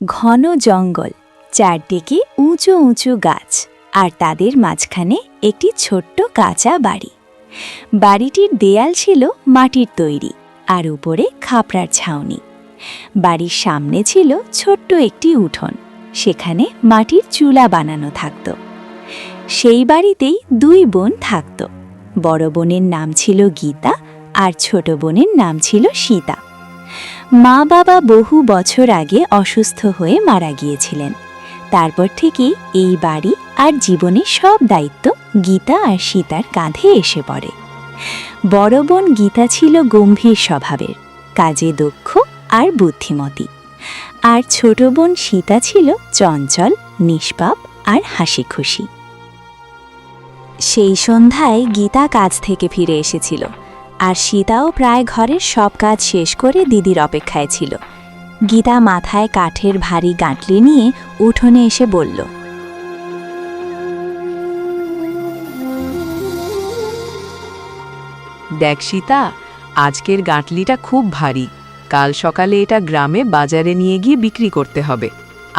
ঘন জঙ্গল, চারদিকে উঁচু উঁচু গাছ, আর তাদের মাঝখানে একটি ছোট্ট কাঁচা বাড়ি। বাড়িটির দেয়াল ছিল মাটির তৈরি, আর উপরে খাপড়ার ছাউনি। বাড়ির সামনে ছিল ছোট্ট একটি উঠোন, সেখানে মাটির চুলা বানানো থাকত। সেই বাড়িতেই দুই বোন থাকত। বড় বোনের নাম ছিল গীতা, আর ছোট বোনের নাম ছিল সীতা। মা বাবা বহু বছর আগে অসুস্থ হয়ে মারা গিয়েছিলেন। তারপর থেকেই এই বাড়ি আর জীবনের সব দায়িত্ব গীতা আর সীতার কাঁধে এসে পড়ে। বড় বোন গীতা ছিল গম্ভীর স্বভাবের, কাজে দক্ষ আর বুদ্ধিমতী। আর ছোট বোন সীতা ছিল চঞ্চল, নিষ্পাপ আর হাসি খুশি। সেই সন্ধ্যায় গীতা কাজ থেকে ফিরে এসেছিল, আর সীতাও প্রায় ঘরের সব কাজ শেষ করে দিদির অপেক্ষায় ছিল। গীতা মাথায় কাঠের ভারী গাঁটলি নিয়ে উঠোনে এসে বলল, দেখ সীতা, আজকের গাঁটলিটা খুব ভারী। কাল সকালে এটা গ্রামে বাজারে নিয়ে গিয়ে বিক্রি করতে হবে।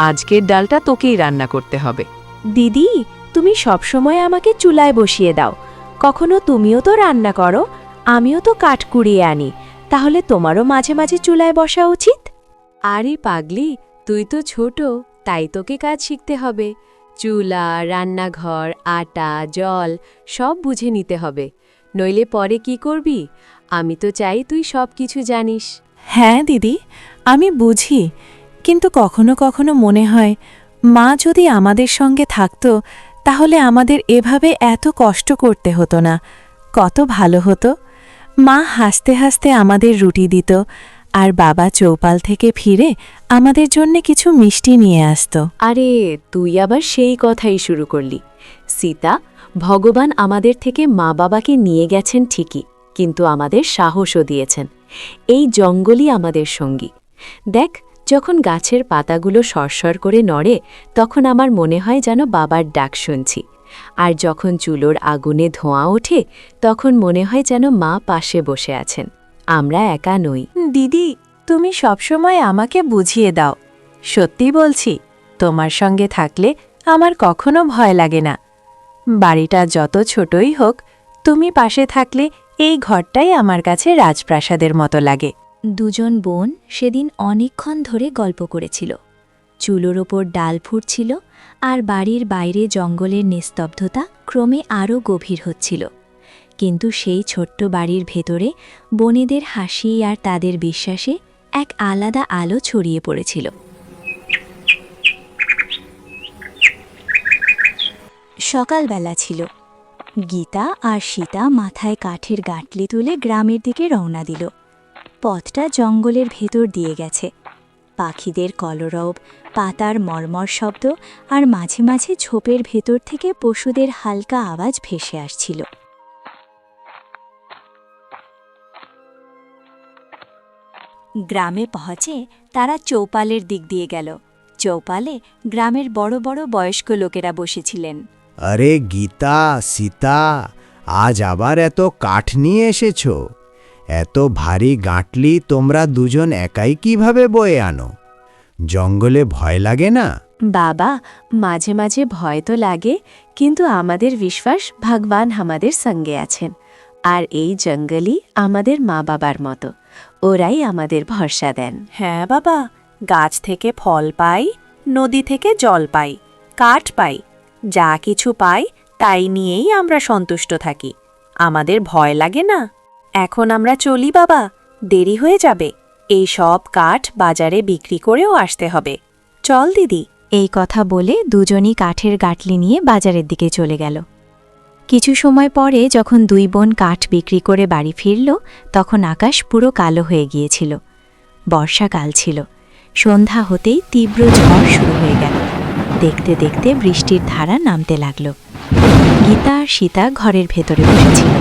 আজকের ডালটা তোকেই রান্না করতে হবে। দিদি, তুমি সবসময় আমাকে চুলায় বসিয়ে দাও। কখনো তুমিও তো রান্না করো, আমিও তো কাঠ কুড়িয়ে আনি। তাহলে তোমারও মাঝে মাঝে চুলায় বসা উচিত। আরে পাগলি, তুই তো ছোট, তাই তোকে কাজ শিখতে হবে। চুলা, রান্নাঘর, আটা, জল সব বুঝে নিতে হবে, নইলে পরে কি করবি? আমি তো চাই তুই সব কিছু জানিস। হ্যাঁ দিদি, আমি বুঝি, কিন্তু কখনো কখনো মনে হয় মা যদি আমাদের সঙ্গে থাকতো তাহলে আমাদের এভাবে এত কষ্ট করতে হতো না। কত ভালো হতো। মা হাসতে হাসতে আমাদের রুটি দিত, আর বাবা চৌপাল থেকে ফিরে আমাদের জন্য কিছু মিষ্টি নিয়ে আসতো। আরে তুই আবার সেই কথাই শুরু করলি। সীতা, ভগবান আমাদের থেকে মা বাবাকে নিয়ে গেছেন ঠিকই, কিন্তু আমাদের সাহসও দিয়েছেন। এই জঙ্গলই আমাদের সঙ্গী। দেখ, যখন গাছের পাতাগুলো সরসর করে নড়ে, তখন আমার মনে হয় যেন বাবার ডাক শুনছি। আর যখন চুলোর আগুনে ধোঁয়া ওঠে, তখন মনে হয় যেন মা পাশে বসে আছেন। আমরা একা নই। দিদি, তুমি সবসময় আমাকে বুঝিয়ে দাও। সত্যি বলছি, তোমার সঙ্গে থাকলে আমার কখনো ভয় লাগে না। বাড়িটা যত ছোটই হোক, তুমি পাশে থাকলে এই ঘরটাই আমার কাছে রাজপ্রাসাদের মতো লাগে। দুজন বোন সেদিন অনেকক্ষণ ধরে গল্প করেছিল। চুলোর ওপর ডাল ফুটছিল, আর বাড়ির বাইরে জঙ্গলের নিস্তব্ধতা ক্রমে আরও গভীর হচ্ছিল। কিন্তু সেই ছোট্ট বাড়ির ভেতরে বোনেদের হাসি আর তাদের বিশ্বাসে এক আলাদা আলো ছড়িয়ে পড়েছিল। সকালবেলা ছিল। গীতা আর সীতা মাথায় কাঠের গাঁটলি তুলে গ্রামের দিকে রওনা দিল। পথটা জঙ্গলের ভেতর দিয়ে গেছে। পাখিদের কলরব, পাতার মর্মর শব্দ, আর মাঝে মাঝে ঝোপের ভেতর থেকে পশুদের হালকা আওয়াজ ভেসে আসছিল। গ্রামে পৌঁছে তারা চৌপালের দিক দিয়ে গেল। চৌপালে গ্রামের বড় বড় বয়স্ক লোকেরা বসেছিলেন। আরে গীতা, সীতা, আজ আবার এত কাঠ নিয়ে এসেছ? এত ভারী গাঁটলি তোমরা দুজন একাই কিভাবে বয়ে আনো? জঙ্গলে ভয় লাগে না? বাবা, মাঝে মাঝে ভয় তো লাগে, কিন্তু আমাদের বিশ্বাস ভগবান আমাদের সঙ্গে আছেন। আর এই জঙ্গলই আমাদের মা বাবার মতো, ওরাই আমাদের ভরসা দেন। হ্যাঁ বাবা, গাছ থেকে ফল পাই, নদী থেকে জল পাই, কাঠ পাই, যা কিছু পাই তাই নিয়েই আমরা সন্তুষ্ট থাকি। আমাদের ভয় লাগে না। এখন আমরা চলি বাবা, দেরি হয়ে যাবে। এই সব কাঠ বাজারে বিক্রি করেও আসতে হবে। চল দিদি। এই কথা বলে দুজনই কাঠের গাঁটলি নিয়ে বাজারের দিকে চলে গেল। কিছু সময় পরে যখন দুই বোন কাঠ বিক্রি করে বাড়ি ফিরল, তখন আকাশ পুরো কালো হয়ে গিয়েছিল। বর্ষাকাল ছিল। সন্ধ্যা হতেই তীব্র ঝড় শুরু হয়ে গেল। দেখতে দেখতে বৃষ্টির ধারা নামতে লাগল। গীতা আর সীতা ঘরের ভেতরে বসেছিল।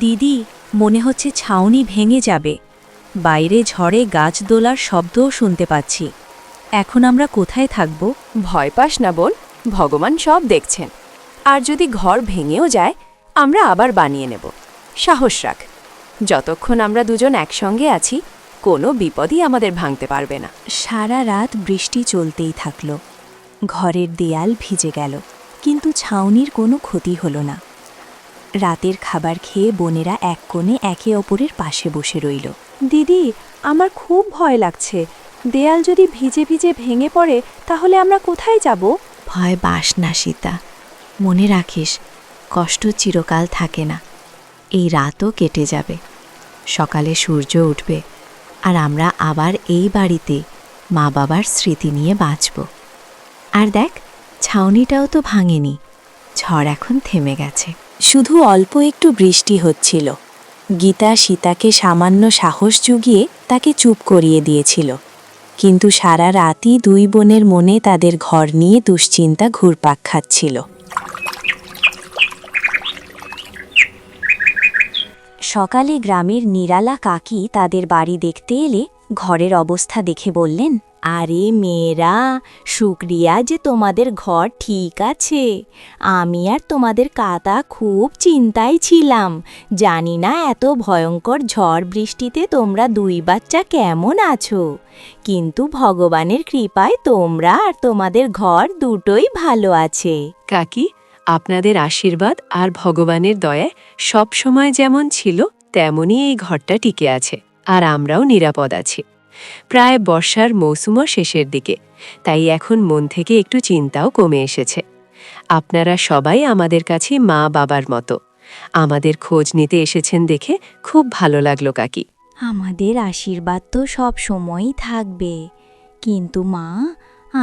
দিদি, মনে হচ্ছে ছাউনি ভেঙে যাবে। বাইরে ঝড়ে গাছ দোলার শব্দও শুনতে পাচ্ছি। এখন আমরা কোথায় থাকব? ভয় পাস না বোন, ভগবান সব দেখছেন। আর যদি ঘর ভেঙেও যায়, আমরা আবার বানিয়ে নেব। সাহস রাখ। যতক্ষণ আমরা দুজন একসঙ্গে আছি কোনো বিপদই আমাদের ভাঙতে পারবে না। সারা রাত বৃষ্টি চলতেই থাকল। ঘরের দেয়াল ভিজে গেল, কিন্তু ছাউনির কোনো ক্ষতি হলো না। রাতের খাবার খেয়ে বোনেরা এক কোণে একে অপরের পাশে বসে রইল। দিদি, আমার খুব ভয় লাগছে। দেয়াল যদি ভিজে ভিজে ভেঙে পড়ে তাহলে আমরা কোথায় যাব? ভয় পাস না সীতা, মনে রাখিস কষ্ট চিরকাল থাকে না। এই রাতও কেটে যাবে, সকালে সূর্য উঠবে, আর আমরা আবার এই বাড়িতে মা বাবার স্মৃতি নিয়ে বাঁচব। আর দেখ, ছাউনিটাও তো ভাঙেনি, ঝড় এখন থেমে গেছে। শুধু অল্প একটু বৃষ্টি হচ্ছিল। গীতা সীতাকে সামান্য সাহস জুগিয়ে তাকে চুপ করিয়ে দিয়েছিল, কিন্তু সারা রাতই দুই বোনের মনে তাদের ঘর নিয়ে দুশ্চিন্তা ঘুরপাক খাচ্ছিল। সকালে গ্রামের নিরালা কাকি তাদের বাড়ি দেখতে এলে ঘরের অবস্থা দেখে বললেন, আরে মেয়েরা, শুক্রিয়া যে তোমাদের ঘর ঠিক আছে। আমি আর তোমাদের কাকা খুব চিন্তায় ছিলাম। জানি না এত ভয়ঙ্কর ঝড় বৃষ্টিতে তোমরা দুই বাচ্চা কেমন আছো, কিন্তু ভগবানের কৃপায় তোমরা আর তোমাদের ঘর দুটোই ভালো আছে। কাকি, আপনাদের আশীর্বাদ আর ভগবানের দয়ায় সব সময় যেমন ছিল তেমনই এই ঘরটা টিকে আছে, আর আমরাও নিরাপদ আছি। প্রায় বর্ষার মৌসুমও শেষের দিকে, তাই এখন মন থেকে একটু চিন্তাও কমে এসেছে। আপনারা সবাই আমাদের কাছে মা বাবার মতো। আমাদের খোঁজ নিতে এসেছেন দেখে খুব ভালো লাগলো কাকি। আমাদের আশীর্বাদ তো সব সময়ই থাকবে, কিন্তু মা,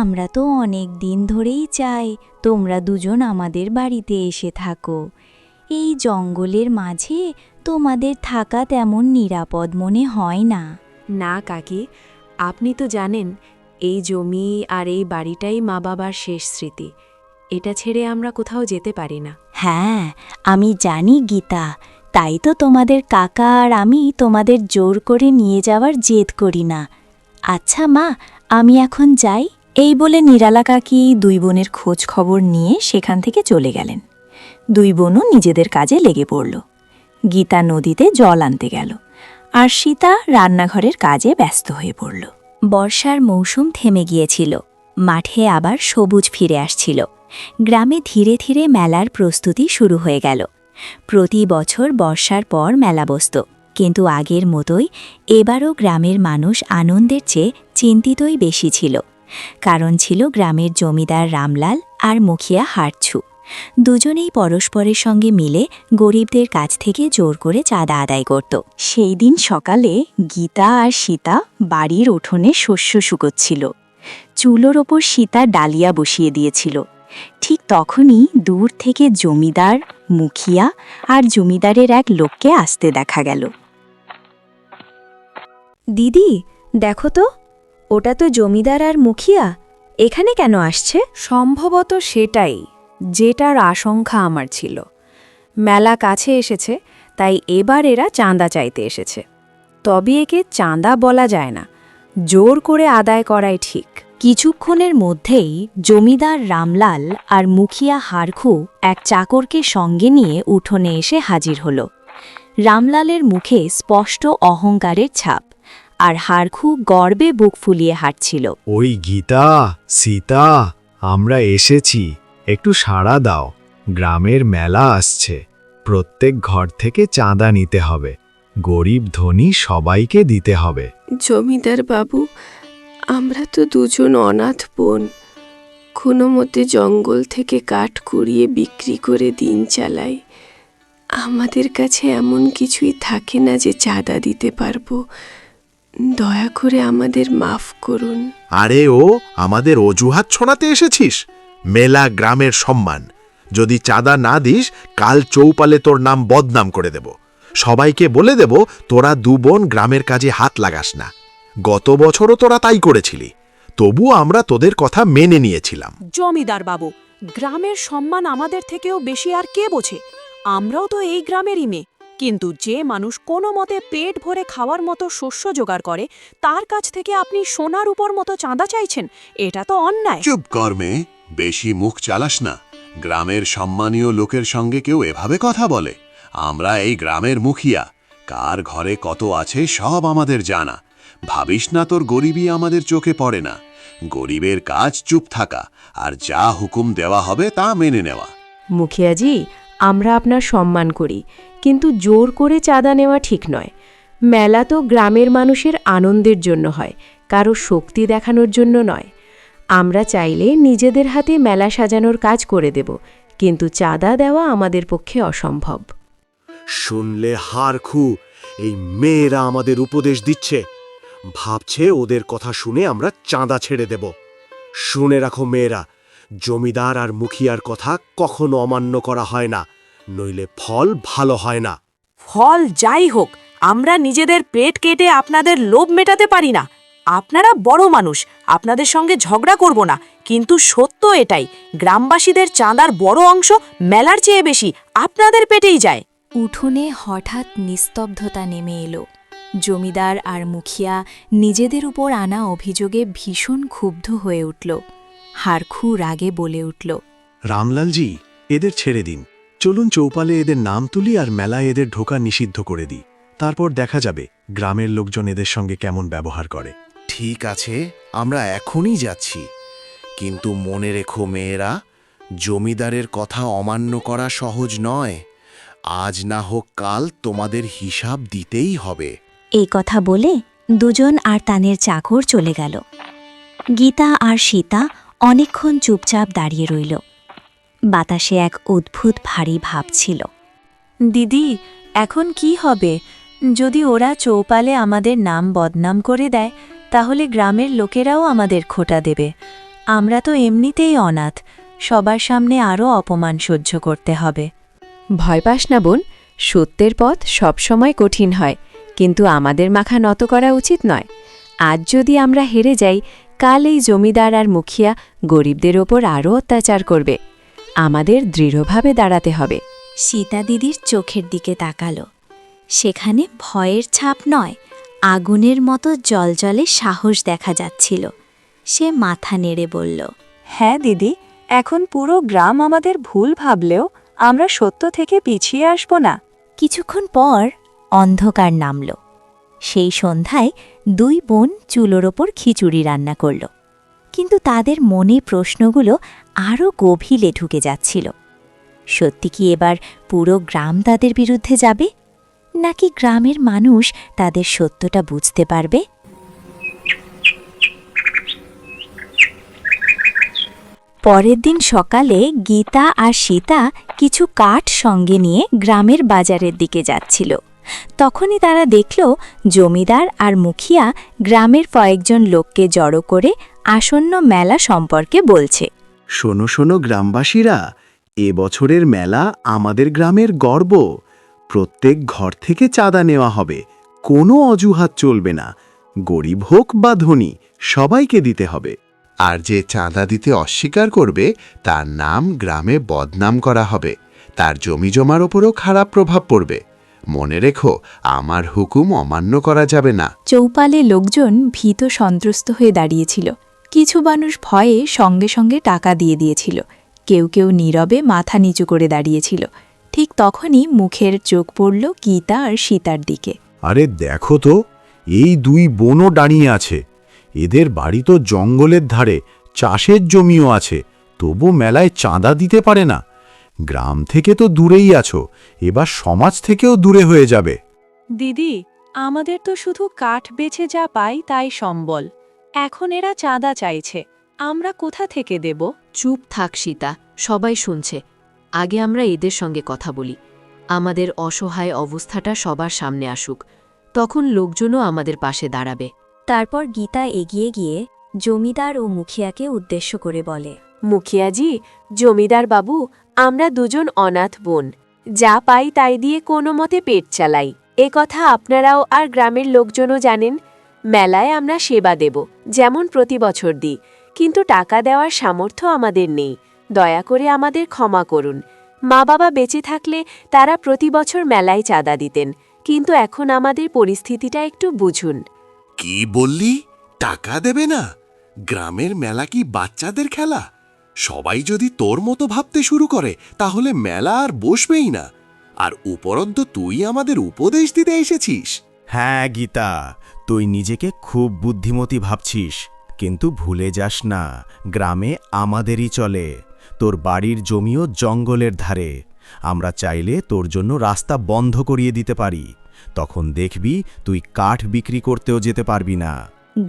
আমরা তো অনেক দিন ধরেই চাই তোমরা দুজন আমাদের বাড়িতে এসে থাকো। এই জঙ্গলের মাঝে তোমাদের থাকা তেমন নিরাপদ মনে হয় না। না কাকি, আপনি তো জানেন এই জমি আর এই বাড়িটাই মা বাবার শেষ স্মৃতি। এটা ছেড়ে আমরা কোথাও যেতে পারি না। হ্যাঁ, আমি জানি গীতা, তাই তো তোমাদের কাকা আর আমি তোমাদের জোর করে নিয়ে যাওয়ার জেদ করি না। আচ্ছা মা, আমি এখন যাই। এই বলে নিরালা কাকি দুই বোনের খোঁজ খবর নিয়ে সেখান থেকে চলে গেলেন। দুই বোনও নিজেদের কাজে লেগে পড়ল। গীতা নদীতে জল আনতে গেল, আর সীতা রান্নাঘরের কাজে ব্যস্ত হয়ে পড়ল। বর্ষার মৌসুম থেমে গিয়েছিল, মাঠে আবার সবুজ ফিরে আসছিল। গ্রামে ধীরে ধীরে মেলার প্রস্তুতি শুরু হয়ে গেল। প্রতি বছর বর্ষার পর মেলা বসত, কিন্তু আগের মতোই এবারও গ্রামের মানুষ আনন্দের চেয়ে চিন্তিতই বেশি ছিল। কারণ ছিল গ্রামের জমিদার রামলাল আর মুখিয়া হারছু। দুজনেই পরস্পরের সঙ্গে মিলে গরিবদের কাছ থেকে জোর করে চাঁদা আদায় করত। সেই দিন সকালে গীতা আর সীতা বাড়ির উঠোনে শস্য শুকোচ্ছিল। চুলোর ওপর সীতা ডালিয়া বসিয়ে দিয়েছিল। ঠিক তখনই দূর থেকে জমিদার, মুখিয়া আর জমিদারের এক লোককে আসতে দেখা গেল। দিদি, দেখো তো, ওটা তো জমিদার আর মুখিয়া। এখানে কেন আসছে? সম্ভবত সেটাই, যেটার আশঙ্কা আমার ছিল। মেলা কাছে এসেছে, তাই এবার এরা চাঁদা চাইতে এসেছে। তবে একে চাঁদা বলা যায় না, জোর করে আদায় করাই ঠিক। কিছুক্ষণের মধ্যেই জমিদার রামলাল আর মুখিয়া হারখু এক চাকরকে সঙ্গে নিয়ে উঠোনে এসে হাজির হল। রামলালের মুখে স্পষ্ট অহংকারের ছাপ, আর হারখু গর্বে বুক ফুলিয়ে হাঁটছিল। ওই গীতা, সীতা, আমরা এসেছি, একটু সাড়া দাও। গ্রামের মেলা আসছে, প্রত্যেক ঘর থেকে চাঁদা নিতে হবে। গরিব ধনী সবাইকে দিতে হবে। জমিদার বাবু, আমরা তো দুজন অনাথ বোন। কোনো মতে জঙ্গল থেকে কাঠ কুড়িয়ে বিক্রি করে দিন চালাই। আমাদের কাছে এমন কিছুই থাকে না যে চাঁদা দিতে পারবো। দয়া করে আমাদের মাফ করুন। আরে আমাদের অজুহাত শোনাতে এসেছিস? মেলা গ্রামের সম্মান, যদি চাঁদা না দিস কাল চৌপালে তোর নাম বদনাম করে দেব। সবাইকে বলে দেব তোরা দু বোন গ্রামের কাজে হাত লাগাস না। গত বছরও তোরা তাই করেছিলি, তবু আমরা তোদের কথা মেনে নিয়েছিলাম। জমিদার বাবু, গ্রামের সম্মান আমাদের থেকেও বেশি আর কে বোঝে? আমরাও তো এই গ্রামেরই মেয়ে, কিন্তু যে মানুষ কোনো মতে পেট ভরে খাওয়ার মতো শস্য জোগাড় করে তার কাছ থেকে আপনি সোনার উপর মতো চাঁদা চাইছেন, এটা তো অন্যায়। চুপ কর মেয়ে, বেশি মুখ চালাস না। গ্রামের সম্মানীয় লোকের সঙ্গে কেউ এভাবে কথা বলে? আমরা এই গ্রামের মুখিয়া, কার ঘরে কত আছে সব আমাদের জানা। ভাবিস না তোর গরিবই আমাদের চোখে পড়ে না। গরিবের কাজ চুপ থাকা, আর যা হুকুম দেওয়া হবে তা মেনে নেওয়া। মুখিয়াজি, আমরা আপনার সম্মান করি, কিন্তু জোর করে চাঁদা নেওয়া ঠিক নয়। মেলা তো গ্রামের মানুষের আনন্দের জন্য হয়, কারো শক্তি দেখানোর জন্য নয়। আমরা চাইলে নিজেদের হাতে মেলা সাজানোর কাজ করে দেব, কিন্তু চাঁদা দেওয়া আমাদের পক্ষে অসম্ভব। শুনলে হার খু, এই মেয়েরা আমাদের উপদেশ দিচ্ছে। ভাবছে ওদের কথা শুনে আমরা চাঁদা ছেড়ে দেব। শুনে রাখো মেয়েরা, জমিদার আর মুখিয়ার কথা কখনো অমান্য করা হয় না, নইলে ফল ভালো হয় না। ফল যাই হোক, আমরা নিজেদের পেট কেটে আপনাদের লোভ মেটাতে পারি না। আপনারা বড় মানুষ, আপনাদের সঙ্গে ঝগড়া করব না, কিন্তু সত্য এটাই, গ্রামবাসীদের চাঁদার বড় অংশ মেলার চেয়ে বেশি আপনাদের পেটেই যায়। উঠোনে হঠাৎ নিস্তব্ধতা নেমে এলো। জমিদার আর মুখিয়া নিজেদের উপর আনা অভিযোগে ভীষণ ক্ষুব্ধ হয়ে উঠল। হারখু রাগে বলে উঠল, রামলালজি, এদের ছেড়ে দিন। চলুন চৌপালে এদের নাম তুলি আর মেলায় এদের ঢোকা নিষিদ্ধ করে দিই। তারপর দেখা যাবে গ্রামের লোকজন এদের সঙ্গে কেমন ব্যবহার করে। ঠিক আছে, আমরা এখনই যাচ্ছি, কিন্তু মনে রেখো মেয়েরা, জমিদারের কথা অমান্য করা সহজ নয়। আজ না হোক কাল তোমাদের হিসাব দিতেই হবে। এই কথা বলে দুজন আর তানের চাকর চলে গেল। গীতা আর সীতা অনেকক্ষণ চুপচাপ দাঁড়িয়ে রইল। বাতাসে এক অদ্ভুত ভারী ভাব ছিল। দিদি, এখন কি হবে? যদি ওরা চৌপালে আমাদের নাম বদনাম করে দেয়, তাহলে গ্রামের লোকেরাও আমাদের খোঁটা দেবে। আমরা তো এমনিতেই অনাথ, সবার সামনে আরও অপমান সহ্য করতে হবে। ভয় পাস না বোন, সত্যের পথ সবসময় কঠিন হয়, কিন্তু আমাদের মাথা নত করা উচিত নয়। আজ যদি আমরা হেরে যাই, কাল এই জমিদার আর মুখিয়া গরিবদের ওপর আরও অত্যাচার করবে। আমাদের দৃঢ়ভাবে দাঁড়াতে হবে। সীতা দিদির চোখের দিকে তাকালো। সেখানে ভয়ের ছাপ নয়, আগুনের মতো জলজলে সাহস দেখা যাচ্ছিল। সে মাথা নেড়ে বলল, হ্যাঁ দিদি, এখন পুরো গ্রাম আমাদের ভুল ভাবলেও আমরা সত্য থেকে পিছিয়ে আসব না। কিছুক্ষণ পর অন্ধকার নামল। সেই সন্ধ্যায় দুই বোন চুলোর ওপর খিচুড়ি রান্না করল, কিন্তু তাদের মনে প্রশ্নগুলো আরও গভীরে ঢুকে যাচ্ছিল। সত্যি কি এবার পুরো গ্রাম তাদের বিরুদ্ধে যাবে, নাকি গ্রামের মানুষ তাদের সত্যটা বুঝতে পারবে? পরের দিন সকালে গীতা আর সীতা কিছু কাঠ সঙ্গে নিয়ে গ্রামের বাজারের দিকে যাচ্ছিল। তখনই তারা দেখল জমিদার আর মুখিয়া গ্রামের কয়েকজন লোককে জড়ো করে আসন্ন মেলা সম্পর্কে বলছে। শোনো শোনো গ্রামবাসীরা, এ বছরের মেলা আমাদের গ্রামের গর্ব। প্রত্যেক ঘর থেকে চাঁদা নেওয়া হবে, কোনো অজুহাত চলবে না। গরিব হোক বা ধনী, সবাইকে দিতে হবে। আর যে চাঁদা দিতে অস্বীকার করবে তার নাম গ্রামে বদনাম করা হবে, তার জমিজমার ওপরও খারাপ প্রভাব পড়বে। মনে রেখো, আমার হুকুম অমান্য করা যাবে না। চৌপালে লোকজন ভীত সন্ত্রস্ত হয়ে দাঁড়িয়েছিল। কিছু মানুষ ভয়ে সঙ্গে সঙ্গে টাকা দিয়ে দিয়েছিল, কেউ কেউ নীরবে মাথা নিচু করে দাঁড়িয়েছিল। ঠিক তখনই মুখের চোখ পড়ল গীতা আর সীতার দিকে। আরে দেখো তো, এই দুই বোনও দাঁড়িয়ে আছে। এদের বাড়ি তো জঙ্গলের ধারে, চাষের জমিও আছে, তবু মেলায় চাঁদা দিতে পারে না। গ্রাম থেকে তো দূরেই আছো, এবার সমাজ থেকেও দূরে হয়ে যাবে। দিদি, আমাদের তো শুধু কাঠ বেছে যা পাই তাই সম্বল। এখন এরা চাঁদা চাইছে, আমরা কোথা থেকে দেব? চুপ থাক সীতা, সবাই শুনছে। আগে আমরা এদের সঙ্গে কথা বলি। আমাদের অসহায় অবস্থাটা সবার সামনে আসুক, তখন লোকজনও আমাদের পাশে দাঁড়াবে। তারপর গীতা এগিয়ে গিয়ে জমিদার ও মুখিয়াকে উদ্দেশ্য করে বলে, মুখিয়াজি, জমিদার বাবু, আমরা দুজন অনাথ বোন, যা পাই তাই দিয়ে কোনো মতে পেট চালাই। এ কথা আপনারাও আর গ্রামের লোকজনও জানেন। মেলায় আমরা সেবা দেব, যেমন প্রতি বছর দিই, কিন্তু টাকা দেওয়ার সামর্থ্য আমাদের নেই। দয়া করে আমাদের ক্ষমা করুন। মা বাবা বেঁচে থাকলে তারা প্রতি বছর মেলায় চাঁদা দিতেন, কিন্তু এখন আমাদের পরিস্থিতিটা একটু বুঝুন। কি বললি? টাকা দেবে না? গ্রামের মেলা কি বাচ্চাদের খেলা? সবাই যদি তোর মতো ভাবতে শুরু করে, তাহলে মেলা আর বসবেই না। আর উপরন্তু তুই আমাদের উপদেশ দিতে এসেছিস? হ্যাঁ গীতা, তুই নিজেকে খুব বুদ্ধিমতী ভাবছিস, কিন্তু ভুলে যাস না গ্রামে আমাদেরই চলে। তোর বাড়ির জমিও জঙ্গলের ধারে। আমরা চাইলে তোর জন্য রাস্তা বন্ধ করিয়ে দিতে পারি। তখন দেখবি তুই কাঠ বিক্রি করতেও যেতে পারবি না।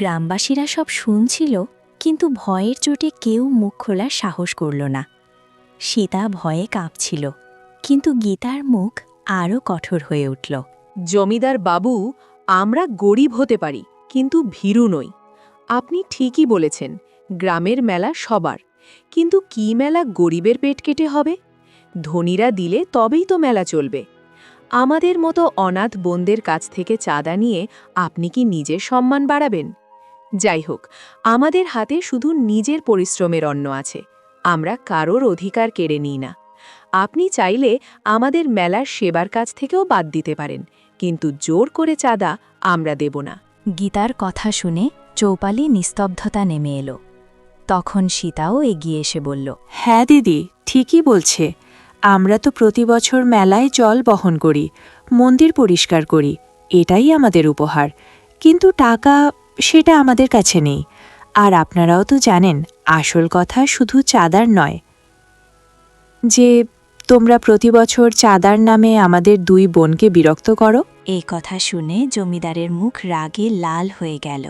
গ্রামবাসীরা সব শুনছিল, কিন্তু ভয়ের চোটে কেউ মুখ খোলার সাহস করল না। সীতা ভয়ে কাঁপছিল, কিন্তু গীতার মুখ আরও কঠোর হয়ে উঠল। জমিদার বাবু, আমরা গরিব হতে পারি, কিন্তু ভীরু নই। আপনি ঠিকই বলেছেন, গ্রামের মেলা সবার, কিন্তু কি মেলা গরিবের পেট কেটে হবে? ধনীরা দিলে তবেই তো মেলা চলবে। আমাদের মতো অনাথ বোনদের কাছ থেকে চাঁদা নিয়ে আপনি কি নিজের সম্মান বাড়াবেন? যাই হোক, আমাদের হাতে শুধু নিজের পরিশ্রমের অন্ন আছে। আমরা কারোর অধিকার কেড়ে নিই না। আপনি চাইলে আমাদের মেলার সেবার কাছ থেকেও বাদ দিতে পারেন, কিন্তু জোর করে চাঁদা আমরা দেব না। গীতার কথা শুনে চৌপালি নিস্তব্ধতা নেমে এলো। তখন সীতাও এগিয়ে এসে বলল, হ্যাঁ দিদি, ঠিকই বলছে। আমরা তো প্রতি বছর মেলায় জল বহন করি, মন্দির পরিষ্কার করি, এটাই আমাদের উপহার। কিন্তু টাকা, সেটা আমাদের কাছে নেই। আর আপনারাও তো জানেন, আসল কথা শুধু চাঁদার নয়, যে তোমরা প্রতি বছর চাঁদার নামে আমাদের 2 বোনকে বিরক্ত করো। এই কথা শুনে জমিদারের মুখ রাগে লাল হয়ে গেল।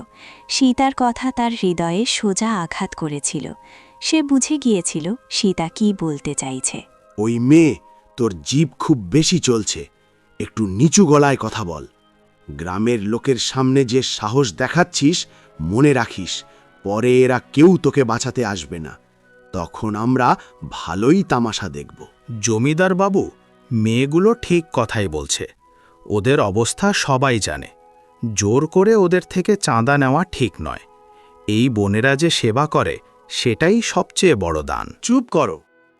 সীতার কথা তার হৃদয়ে সোজা আঘাত করেছিল। সে বুঝে গিয়েছিল সীতা কি বলতে চাইছে। ওই মেয়ে, তোর জিভ খুব বেশি চলছে। একটু নিচু গলায় কথা বল। গ্রামের লোকের সামনে যে সাহস দেখাচ্ছিস, মনে রাখিস, পরে এরা কেউ তোকে বাঁচাতে আসবে না। তখন আমরা ভালোই তামাশা দেখব। জমিদার বাবু, মেয়েগুলো ঠিক কথাই বলছে। ওদের অবস্থা সবাই জানে। জোর করে ওদের থেকে চাঁদা নেওয়া ঠিক নয়। এই বোনেরা যে সেবা করে, সেটাই সবচেয়ে বড় দান। চুপ করো,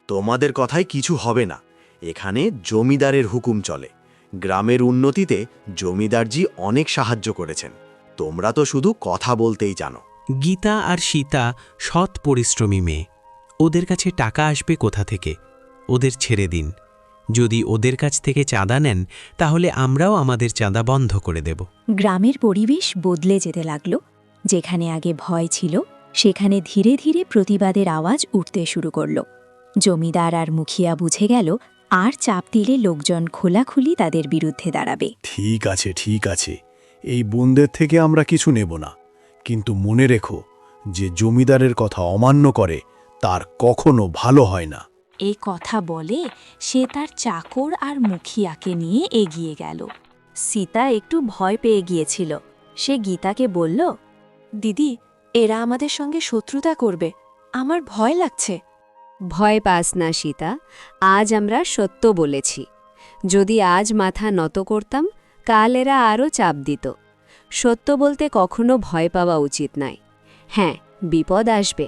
তোমাদের কথায় কিছু হবে না। এখানে জমিদারের হুকুম চলে। গ্রামের উন্নতিতে জমিদারজি অনেক সাহায্য করেছেন। তোমরা তো শুধু কথা বলতেই জানো। গীতা আর সীতা সৎ পরিশ্রমী মেয়ে। ওদের কাছে টাকা আসবে কোথা থেকে? ওদের ছেড়ে দিন। যদি ওদের কাছ থেকে চাঁদা নেন, তাহলে আমরাও আমাদের চাঁদা বন্ধ করে দেব। গ্রামের পরিবেশ বদলে যেতে লাগল। যেখানে আগে ভয় ছিল, সেখানে ধীরে ধীরে প্রতিবাদের আওয়াজ উঠতে শুরু করল। জমিদার আর মুখিয়া বুঝে গেল, আর চাপ দিলে লোকজন খোলাখুলি তাদের বিরুদ্ধে দাঁড়াবে। ঠিক আছে, ঠিক আছে, এই বোনদের থেকে আমরা কিছু নেব না। কিন্তু মনে রেখো, যে জমিদারের কথা অমান্য করে, তার কখনো ভালো হয় না। এই কথা বলে সে তার চাকর আর মুখিয়াকে নিয়ে এগিয়ে গেল। সীতা একটু ভয় পেয়ে গিয়েছিল। সে গীতাকে বলল, দিদি, এরা আমাদের সঙ্গে শত্রুতা করবে, আমার ভয় লাগছে। ভয় পাস না সীতা, আজ আমরা সত্য বলেছি। যদি আজ মাথা নত করতাম, কাল এরা আরও চাপ দিত। সত্য বলতে কখনো ভয় পাওয়া উচিত নয়। হ্যাঁ, বিপদ আসবে,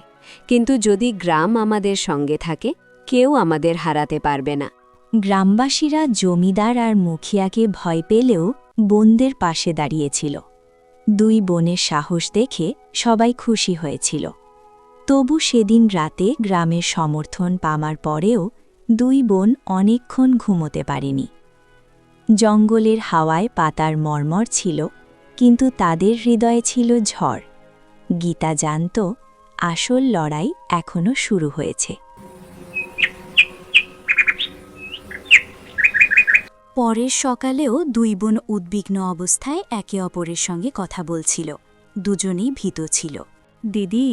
কিন্তু যদি গ্রাম আমাদের সঙ্গে থাকে, কেউ আমাদের হারাতে পারবে না। গ্রামবাসীরা জমিদার আর মুখিয়াকে ভয় পেলেও বোনদের পাশে দাঁড়িয়েছিল। 2 বোনের সাহস দেখে সবাই খুশি হয়েছিল। তবু সেদিন রাতে গ্রামের সমর্থন পাওয়ার পরেও 2 বোন অনেকক্ষণ ঘুমোতে পারেনি। জঙ্গলের হাওয়ায় পাতার মর্মর ছিল, কিন্তু তাদের হৃদয়ে ছিল ঝড়। গীতা জানত, আসল লড়াই এখনো শুরু হয়েছে। পরের সকালেও 2 বোন উদ্বিগ্ন অবস্থায় একে অপরের সঙ্গে কথা বলছিল। দুজনেই ভীত ছিল। দিদি,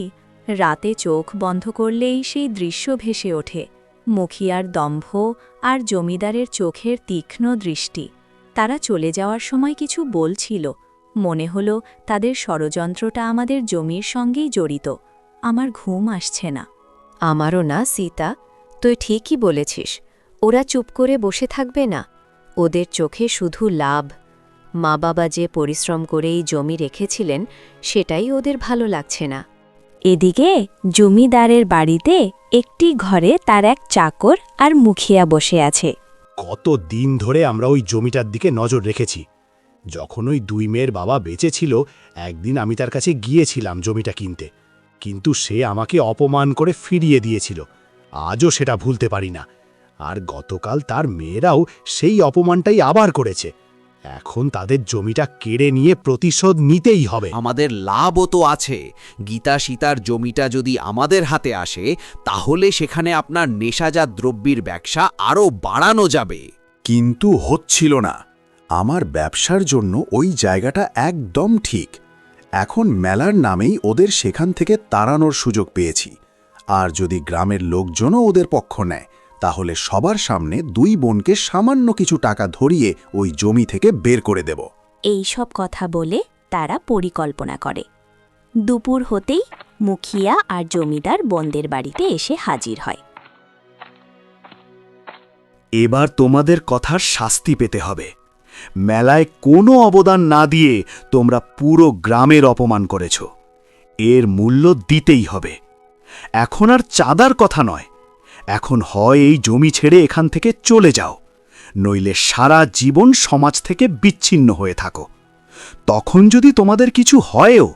রাতে চোখ বন্ধ করলেই সেই দৃশ্য ভেসে ওঠে। মুখিয়ার দম্ভ আর জমিদারের চোখের তীক্ষ্ণ দৃষ্টি। তারা চলে যাওয়ার সময় কিছু বলছিল। মনে হলো তাদের ষড়যন্ত্রটা আমাদের জমির সঙ্গেই জড়িত। আমার ঘুম আসছে না। আমারও না সীতা, তুই ঠিকই বলেছিস। ওরা চুপ করে বসে থাকবে না। ওদের চোখে শুধু লাভ। মা বাবা যে পরিশ্রম করে এই জমি রেখেছিলেন, সেটাই ওদের ভালো লাগছে না। এদিকে জমিদারের বাড়িতে একটি ঘরে তার এক চাকর আর মুখিয়া বসে আছে। কত দিন ধরে আমরা ওই জমিটার দিকে নজর রেখেছি। যখন ওই 2 মেয়ের বাবা বেঁচে ছিল, একদিন আমি তার কাছে গিয়েছিলাম জমিটা কিনতে, কিন্তু সে আমাকে অপমান করে ফিরিয়ে দিয়েছিল। আজও সেটা ভুলতে পারি না। আর গতকাল তার মেয়েরাও সেই অপমানটাই আবার করেছে। এখন তাদের জমিটা কেড়ে নিয়ে প্রতিশোধ নিতেই হবে। আমাদের লাভও তো আছে। গীতা সীতার জমিটা যদি আমাদের হাতে আসে, তাহলে সেখানে আপনার নেশাজাত দ্রব্যের ব্যবসা আরও বাড়ানো যাবে। কিন্তু হচ্ছিল না। আমার ব্যবসার জন্য ওই জায়গাটা একদম ঠিক। এখন মেলার নামেই ওদের সেখান থেকে তাড়ানোর সুযোগ পেয়েছি। আর যদি গ্রামের লোকজনও ওদের পক্ষ নেয়, তাহলে সবার সামনে দুই বোনকে সামান্য কিছু টাকা ধরিয়ে ওই জমি থেকে বের করে দেব। এই সব কথা বলে তারা পরিকল্পনা করে। দুপুর হতেই মুখিয়া আর জমিদার বোনদের বাড়িতে এসে হাজির হয়। এবার তোমাদের কথার শাস্তি পেতে হবে। মেলায় কোনো অবদান না দিয়ে তোমরা পুরো গ্রামের অপমান করেছ। এর মূল্য দিতেই হবে। এখন আর চাঁদার কথা নয়, এখন হয় এই জমি ছেড়ে এখান থেকে চলে যাও, নইলে সারা জীবন সমাজ থেকে বিচ্ছিন্ন হয়ে থাকো। তখন যদি তোমাদের কিছু হয়ও,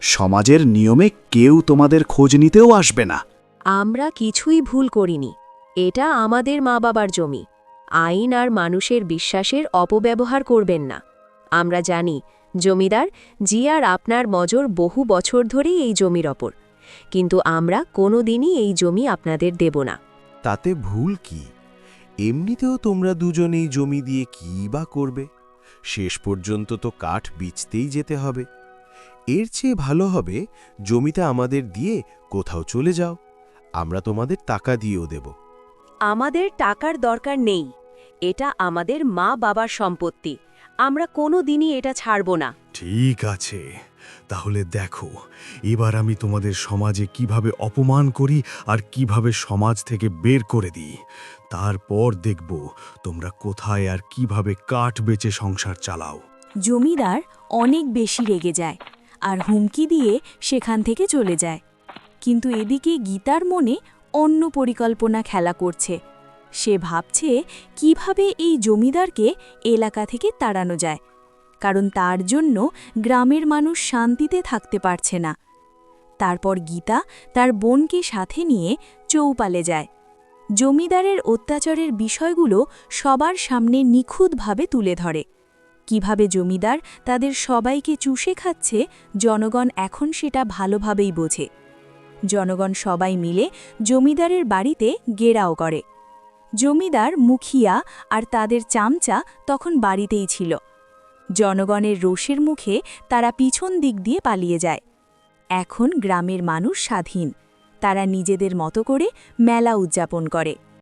সমাজের নিয়মে কেউ তোমাদের খোঁজ নিতেও আসবে না। আমরা কিছুই ভুল করিনি। এটা আমাদের মা বাবার জমি। আইন আর মানুষের বিশ্বাসের অপব্যবহার করবেন না। আমরা জানি জমিদার জি আর আপনার মজর বহু বছর ধরেই এই জমির ওপর, কিন্তু আমরা কোনোদিনই এই জমি আপনাদের দেব না। তাতে ভুল কি? এমনিতেও তোমরা দুজন এই জমি দিয়ে কী বা করবে? শেষ পর্যন্ত তো কাঠ বিচতেই যেতে হবে। এর চেয়ে ভালো হবে জমিটা আমাদের দিয়ে কোথাও চলে যাও। আমরা তোমাদের টাকা দিয়েও দেব। আমাদের টাকার দরকার নেই। এটা আমাদের মা বাবার সম্পত্তি। আমরা কোনো দিনই এটা ছাড়ব না। ঠিক আছে, তাহলে দেখো এবার আমি তোমাদের সমাজে কিভাবে অপমান করি আর কিভাবে সমাজ থেকে বের করে দিই। তারপর দেখব তোমরা কোথায় আর কিভাবে কাঠ বেচে সংসার চালাও। জমিদার অনেক বেশি রেগে যায় আর হুমকি দিয়ে সেখান থেকে চলে যায়। কিন্তু এদিকে গীতার মনে অন্য পরিকল্পনা খেলা করছে। সে ভাবছে কিভাবে এই জমিদারকে এলাকা থেকে তাড়ানো যায়, কারণ তার জন্য গ্রামের মানুষ শান্তিতে থাকতে পারছে না। তারপর গীতা তার বোনকে সাথে নিয়ে চৌপালে যায়। জমিদারের অত্যাচারের বিষয়গুলো সবার সামনে নিখুঁতভাবে তুলে ধরে। কিভাবে জমিদার তাদের সবাইকে চুষে খাচ্ছে, জনগণ এখন সেটা ভালোভাবেই বোঝে। জনগণ সবাই মিলে জমিদারের বাড়িতে ঘেরাও করে। জমিদার, মুখিয়া আর তাদের চামচা তখন বাড়িতেই ছিল। জনগণের রোষের মুখে তারা পিছন দিক দিয়ে পালিয়ে যায়। এখন গ্রামের মানুষ স্বাধীন। তারা নিজেদের মতো করে মেলা উদযাপন করে।